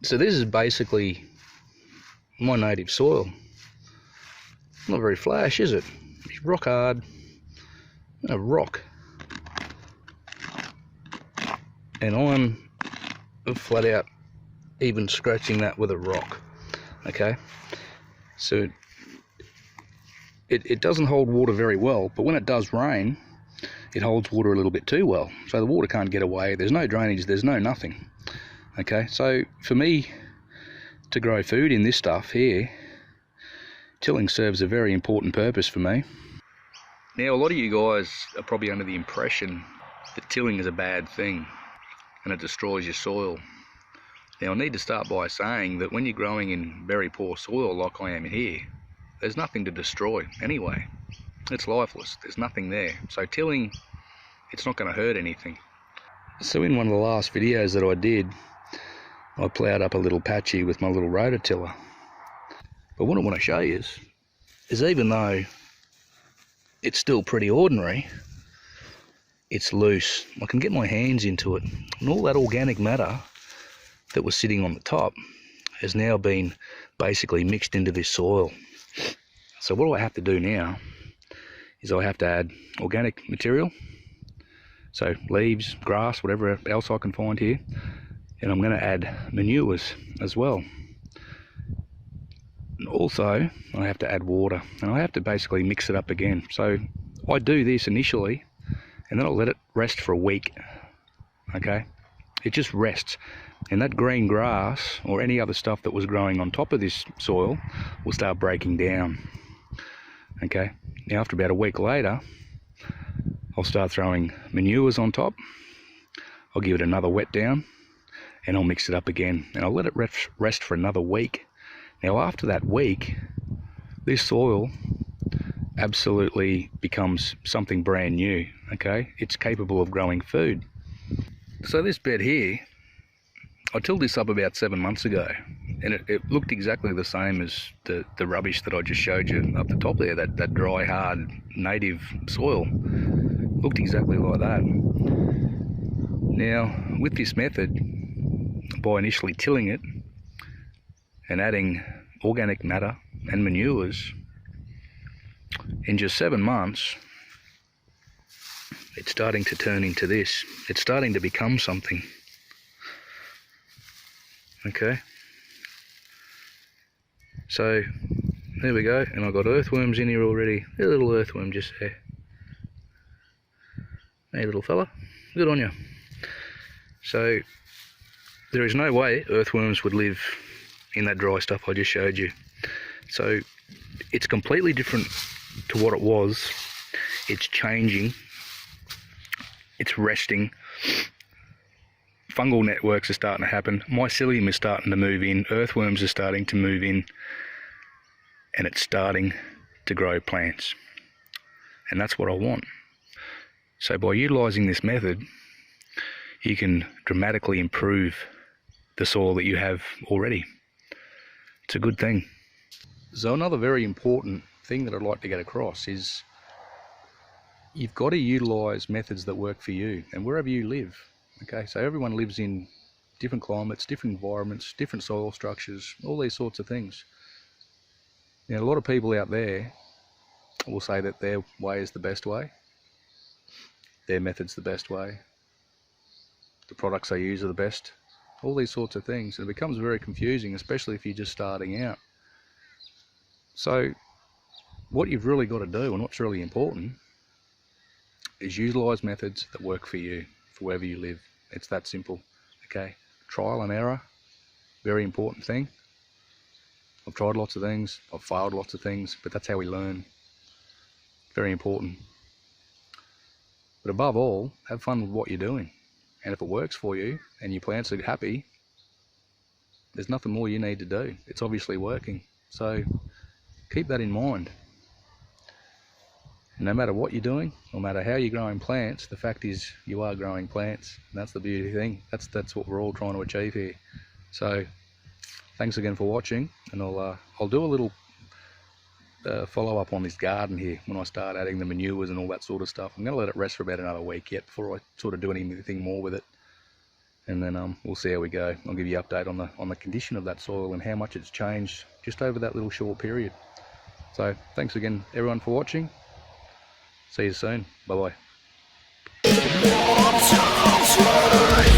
So this is basically my native soil. Not very flash, is it? It's rock hard, a rock. And I'm flat out even scratching that with a rock, okay? So it doesn't hold water very well, but when it does rain, it holds water a little bit too well. So the water can't get away, there's no drainage, there's no nothing. Okay, so for me to grow food in this stuff here, tilling serves a very important purpose for me. Now, a lot of you guys are probably under the impression that tilling is a bad thing and it destroys your soil. Now, I need to start by saying that when you're growing in very poor soil like I am here, there's nothing to destroy anyway. It's lifeless, there's nothing there. So tilling, it's not going to hurt anything. So in one of the last videos that I did, I ploughed up a little patch here with my little rototiller. But what I want to show you is even though it's still pretty ordinary, it's loose. I can get my hands into it, and all that organic matter that was sitting on the top has now been basically mixed into this soil. So what do I have to do now is I have to add organic material, so leaves, grass, whatever else I can find here, and I'm going to add manures as well. And also I have to add water, and I have to basically mix it up again. So I do this initially and then I'll let it rest for a week. Okay, it just rests, and that green grass or any other stuff that was growing on top of this soil will start breaking down. Okay, now after about a week later, I'll start throwing manures on top. I'll give it another wet down and I'll mix it up again, and I'll let it rest for another week. Now after that week, this soil absolutely becomes something brand new. Okay, it's capable of growing food. So this bed here, I tilled this up about 7 months ago, and it looked exactly the same as the rubbish that I just showed you up the top there, that dry, hard, native soil. Looked exactly like that. Now, with this method, by initially tilling it and adding organic matter and manures, in just 7 months, it's starting to turn into this. It's starting to become something. Okay, so there we go, and I've got earthworms in here already. There's a little earthworm just there. Hey little fella, good on you. So there is no way earthworms would live in that dry stuff I just showed you. So it's completely different to what it was. It's changing, it's resting. Fungal networks are starting to happen. Mycelium is starting to move in. Earthworms are starting to move in. And it's starting to grow plants. And that's what I want. So by utilising this method, you can dramatically improve the soil that you have already. It's a good thing. So another very important thing that I'd like to get across is you've got to utilise methods that work for you and wherever you live. Okay, so everyone lives in different climates, different environments, different soil structures, all these sorts of things. Now, a lot of people out there will say that their way is the best way, their method's the best way, the products they use are the best, all these sorts of things. And it becomes very confusing, especially if you're just starting out. So what you've really got to do, and what's really important, is utilise methods that work for you, for wherever you live. It's that simple. Okay, trial and error, very important thing. I've tried lots of things, I've failed lots of things, but that's how we learn. Very important. But above all, have fun with what you're doing. And if it works for you and your plants are happy, there's nothing more you need to do. It's obviously working. So keep that in mind. No matter what you're doing, no matter how you're growing plants, the fact is you are growing plants. And that's the beauty thing. That's what we're all trying to achieve here. So thanks again for watching, and I'll do a little follow up on this garden here when I start adding the manures and all that sort of stuff. I'm going to let it rest for about another week yet before I sort of do anything more with it. and then we'll see how we go. I'll give you an update on the condition of that soil and how much it's changed just over that little short period. So thanks again everyone for watching. See you soon. Bye bye.